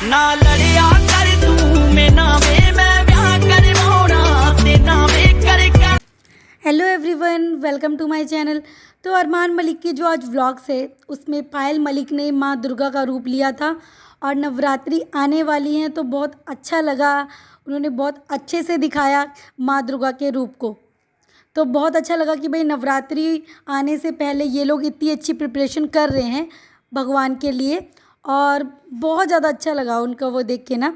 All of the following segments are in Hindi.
Hello everyone, welcome to my channel. तो अरमान मलिक की जो आज व्लॉग्स है उसमें पायल मलिक ने माँ दुर्गा का रूप लिया था और नवरात्रि आने वाली हैं तो बहुत अच्छा लगा। उन्होंने बहुत अच्छे से दिखाया माँ दुर्गा के रूप को। तो बहुत अच्छा लगा कि भाई नवरात्रि आने से पहले ये लोग इतनी अच्छी प्रिपरेशन कर रहे हैं भगवान के लिए, और बहुत ज़्यादा अच्छा लगा उनका वो देख के ना।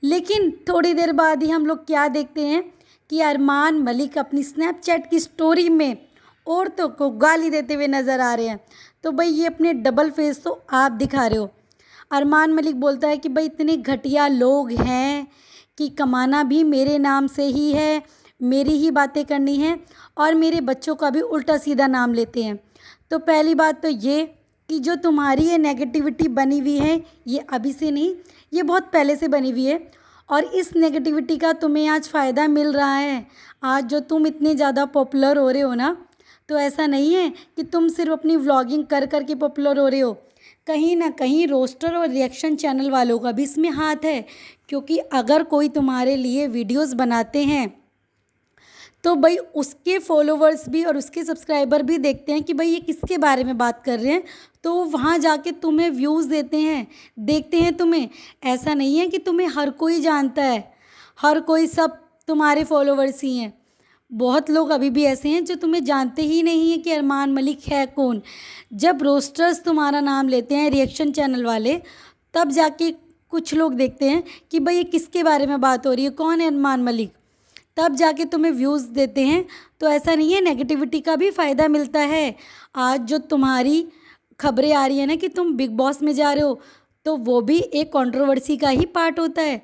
लेकिन थोड़ी देर बाद ही हम लोग क्या देखते हैं कि अरमान मलिक अपनी स्नैपचैट की स्टोरी में औरतों को गाली देते हुए नज़र आ रहे हैं। तो भाई ये अपने डबल फेस तो आप दिखा रहे हो। अरमान मलिक बोलता है कि भाई इतने घटिया लोग हैं कि कमाना भी मेरे नाम से ही है, मेरी ही बातें करनी है और मेरे बच्चों का भी उल्टा सीधा नाम लेते हैं। तो पहली बात तो ये कि जो तुम्हारी ये नेगेटिविटी बनी हुई है ये अभी से नहीं, ये बहुत पहले से बनी हुई है और इस नेगेटिविटी का तुम्हें आज फ़ायदा मिल रहा है। आज जो तुम इतने ज़्यादा पॉपुलर हो रहे हो ना, तो ऐसा नहीं है कि तुम सिर्फ अपनी व्लॉगिंग कर कर के पॉपुलर हो रहे हो। कहीं ना कहीं रोस्टर और रिएक्शन चैनल वालों का भी इसमें हाथ है, क्योंकि अगर कोई तुम्हारे लिए वीडियोस बनाते हैं तो भाई उसके फॉलोवर्स भी और उसके सब्सक्राइबर भी देखते हैं कि भाई ये किसके बारे में बात कर रहे हैं, तो वहाँ जाके तुम्हें व्यूज़ देते हैं, देखते हैं तुम्हें। ऐसा नहीं है कि तुम्हें हर कोई जानता है, हर कोई सब तुम्हारे फॉलोवर्स ही हैं। बहुत लोग अभी भी ऐसे हैं जो तुम्हें जानते ही नहीं है कि अरमान मलिक है कौन। जब रोस्टर्स तुम्हारा नाम लेते हैं रिएक्शन चैनल वाले, तब जाके कुछ लोग देखते हैं कि भाई ये किसके बारे में बात हो रही है, कौन है अरमान मलिक, तब जाके तुम्हें व्यूज़ देते हैं। तो ऐसा नहीं है, नेगेटिविटी का भी फ़ायदा मिलता है। आज जो तुम्हारी खबरें आ रही है ना कि तुम बिग बॉस में जा रहे हो, तो वो भी एक कंट्रोवर्सी का ही पार्ट होता है।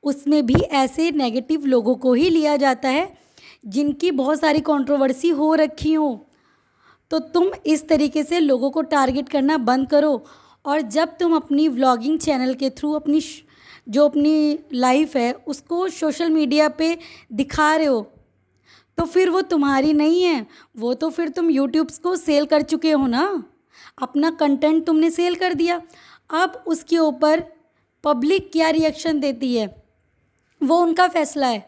उसमें भी ऐसे नेगेटिव लोगों को ही लिया जाता है जिनकी बहुत सारी कंट्रोवर्सी हो रखी हो। तो तुम इस तरीके से लोगों को टारगेट करना बंद करो, और जब तुम अपनी व्लॉगिंग चैनल के थ्रू जो अपनी लाइफ है उसको सोशल मीडिया पे दिखा रहे हो, तो फिर वो तुम्हारी नहीं है, वो तो फिर तुम यूट्यूब को सेल कर चुके हो ना। अपना कंटेंट तुमने सेल कर दिया। अब उसके ऊपर पब्लिक क्या रिएक्शन देती है वो उनका फैसला है,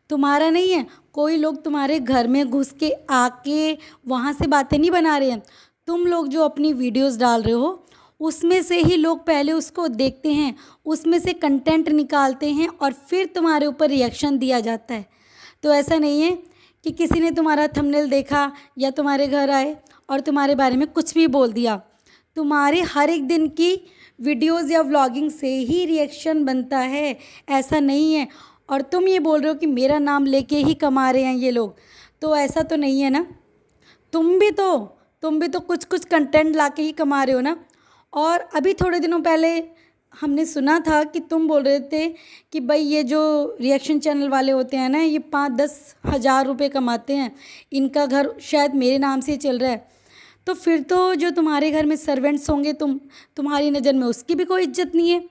तुम्हारा नहीं है। कोई लोग तुम्हारे घर में घुस के आके वहाँ से बातें नहीं बना रहे हैं। तुम लोग जो अपनी वीडियोस डाल रहे हो उसमें से ही लोग पहले उसको देखते हैं, उसमें से कंटेंट निकालते हैं और फिर तुम्हारे ऊपर रिएक्शन दिया जाता है। तो ऐसा नहीं है कि किसी ने तुम्हारा थंबनेल देखा या तुम्हारे घर आए और तुम्हारे बारे में कुछ भी बोल दिया। तुम्हारे हर एक दिन की वीडियोस या व्लॉगिंग से ही रिएक्शन बनता है, ऐसा नहीं है। और तुम ये बोल रहे हो कि मेरा नाम लेके ही कमा रहे हैं ये लोग, तो ऐसा तो नहीं है ना। तुम भी तो कुछ कुछ कंटेंट लाके ही कमा रहे हो ना। और अभी थोड़े दिनों पहले हमने सुना था कि तुम बोल रहे थे कि भाई ये जो रिएक्शन चैनल वाले होते हैं ना, ये 5-10 हज़ार रुपये कमाते हैं, इनका घर शायद मेरे नाम से ही चल रहा है। तो फिर तो जो तुम्हारे घर में सर्वेंट्स होंगे तुम्हारी नज़र में उसकी भी कोई इज्जत नहीं है,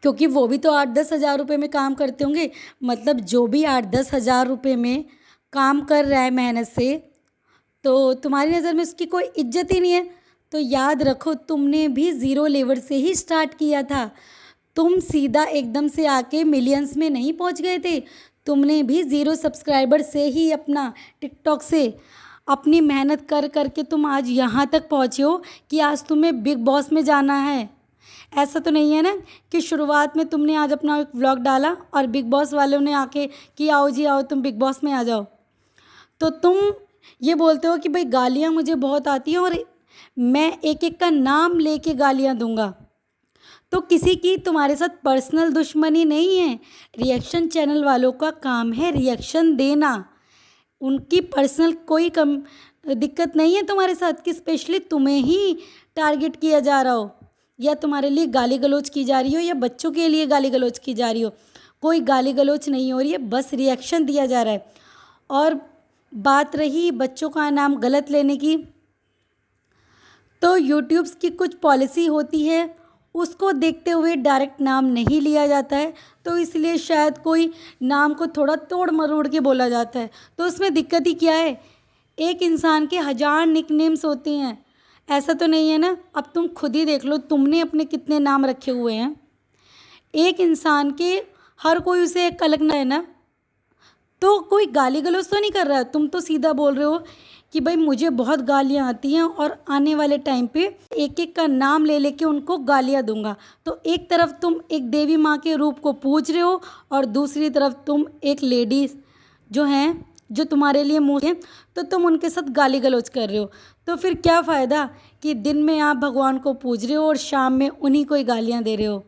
क्योंकि वो भी तो 8-10 हज़ार रुपये में काम करते होंगे। मतलब जो भी 8-10 हज़ार रुपये में काम कर रहा है मेहनत से, तो तुम्हारी नज़र में उसकी कोई इज्जत ही नहीं है। तो याद रखो, तुमने भी ज़ीरो लेवल से ही स्टार्ट किया था। तुम सीधा एकदम से आके मिलियंस में नहीं पहुंच गए थे। तुमने भी ज़ीरो सब्सक्राइबर से ही अपना टिकटॉक से अपनी मेहनत कर कर के तुम आज यहाँ तक पहुँचे हो कि आज तुम्हें बिग बॉस में जाना है। ऐसा तो नहीं है ना कि शुरुआत में तुमने आज अपना एक व्लॉग डाला और बिग बॉस वालों ने आके कि आओ जी आओ, तुम बिग बॉस में आ जाओ। तो तुम ये बोलते हो कि भाई गालियाँ मुझे बहुत आती हैं और मैं एक एक का नाम लेके गालियाँ दूंगा। तो किसी की तुम्हारे साथ पर्सनल दुश्मनी नहीं है। रिएक्शन चैनल वालों का काम है रिएक्शन देना। उनकी पर्सनल कोई दिक्कत नहीं है तुम्हारे साथ कि स्पेशली तुम्हें ही टारगेट किया जा रहा हो, या तुम्हारे लिए गाली गलौज की जा रही हो, या बच्चों के लिए गाली गलौज की जा रही हो। कोई गाली गलौज नहीं हो रही है, बस रिएक्शन दिया जा रहा है। और बात रही बच्चों का नाम गलत लेने की, तो यूट्यूब्स की कुछ पॉलिसी होती है, उसको देखते हुए डायरेक्ट नाम नहीं लिया जाता है। तो इसलिए शायद कोई नाम को थोड़ा तोड़ मरोड़ के बोला जाता है। तो उसमें दिक्कत ही क्या है, एक इंसान के 1000 निकनेम्स होते हैं, ऐसा तो नहीं है ना। अब तुम खुद ही देख लो, तुमने अपने कितने नाम रखे हुए हैं। एक इंसान के हर कोई उसे एक अलग ना है ना, तो कोई गाली गलौज तो नहीं कर रहा है। तुम तो सीधा बोल रहे हो कि भाई मुझे बहुत गालियाँ आती हैं और आने वाले टाइम पे एक एक का नाम ले लेके उनको गालियाँ दूंगा। तो एक तरफ तुम एक देवी माँ के रूप को पूज रहे हो और दूसरी तरफ तुम एक लेडीज़ जो हैं, जो तुम्हारे लिए मुँह हैं, तो तुम उनके साथ गाली गलौज कर रहे हो। तो फिर क्या फ़ायदा कि दिन में आप भगवान को पूज रहे हो और शाम में उन्हीं को ही गालियाँ दे रहे हो।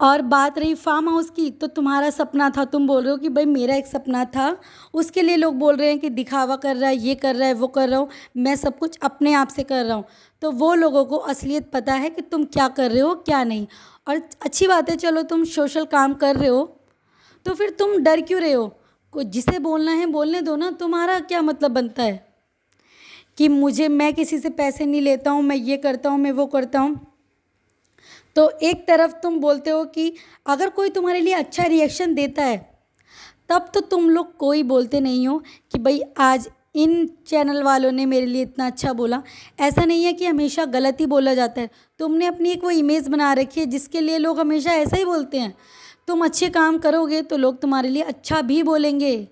और बात रही फार्म हाउस की, तो तुम्हारा सपना था, तुम बोल रहे हो कि भाई मेरा एक सपना था, उसके लिए लोग बोल रहे हैं कि दिखावा कर रहा है, ये कर रहा है, वो कर रहा हूँ, मैं सब कुछ अपने आप से कर रहा हूँ। तो वो लोगों को असलियत पता है कि तुम क्या कर रहे हो क्या नहीं। और अच्छी बात है, चलो तुम सोशल काम कर रहे हो, तो फिर तुम डर क्यों रहे हो? को जिसे बोलना है बोलने दो ना। तुम्हारा क्या मतलब बनता है कि मैं किसी से पैसे नहीं लेता हूँ, मैं ये करता हूँ, मैं वो करता हूँ। तो एक तरफ तुम बोलते हो कि अगर कोई तुम्हारे लिए अच्छा रिएक्शन देता है तब तो तुम लोग कोई बोलते नहीं हो कि भाई आज इन चैनल वालों ने मेरे लिए इतना अच्छा बोला। ऐसा नहीं है कि हमेशा गलत ही बोला जाता है। तुमने अपनी एक वो इमेज बना रखी है जिसके लिए लोग हमेशा ऐसा ही बोलते हैं। तुम अच्छे काम करोगे तो लोग तुम्हारे लिए अच्छा भी बोलेंगे,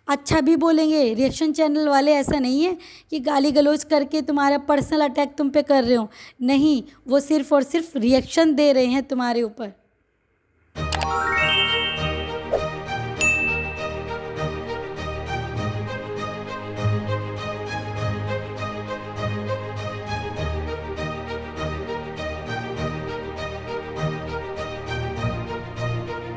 अच्छा भी बोलेंगे। रिएक्शन चैनल वाले ऐसा नहीं है कि गाली गलौज करके तुम्हारा पर्सनल अटैक तुम पे कर रहे हो, नहीं, वो सिर्फ़ और सिर्फ रिएक्शन दे रहे हैं तुम्हारे ऊपर।